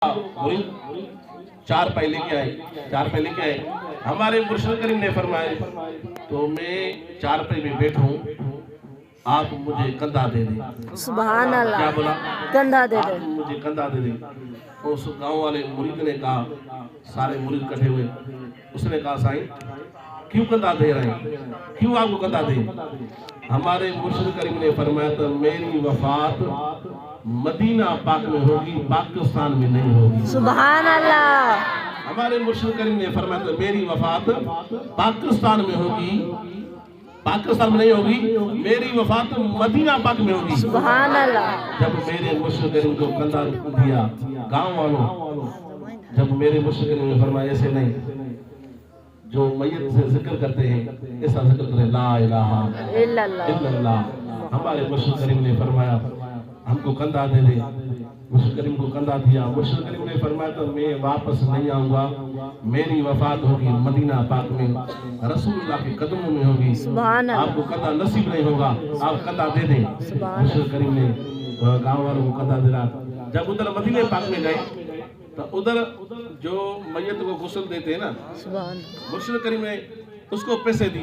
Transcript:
मुरीद चार पहले के आए हमारे मुर्शिद करीम ने फरमाए तो मैं चार पे भी बैठूं, आप मुझे कंधा दे दें। सुभान अल्लाह। क्या बोला? कंधा दे दे। मुझे कंधा दे दें। उस गांव वाले मुरीद ने कहा, सारे मुरीद इकट्ठे हुए, उसने कहा साईं क्यों कंधा दे रहे हैं, क्यों आपको कंधा दे? हमारे मुर्शिद करीम ने फरमाया तो मेरी वफात मदीना पाक में होगी, पाकिस्तान में नहीं होगी। सुभान अल्लाह। हमारे मुर्शिद करीम ने फरमाया तो मेरी वफात पाकिस्तान में होगी, पाकिस्तान में नहीं होगी, मेरी वफात मदीना पाक में होगी। सुभान अल्लाह। जब मेरे मुर्शिद करीम को कंधा दिया गांव वालों, जब मेरे मुर्शिद करीम ने फरमाया ऐसे नहीं, जो मैयत से जिक्र करते हैं ऐसा जिक्र करें, ला इलाहा इल्लल्लाह। हमारे मुर्शिद करीम ने फरमाया हमको कंधा दे दे। मुर्शिद करीम को कंधा दिया। मुर्शिद करीम ने फरमाया तो मैं वापस नहीं आऊंगा, मेरी वफात होगी मदीना पाक में, रसूलुल्लाह के कदमों में होगी। आपको कंधा नसीब नहीं होगा, आप कंधा दे दें। मुर्शिद करीम ने गांव वालों को कंधा दिला। जब उधर मदीने पाक में गए तो उधर जो मैयत को गुस्ल देते हैं ना, मुर्शिद करीम ने उसको पैसे दिए।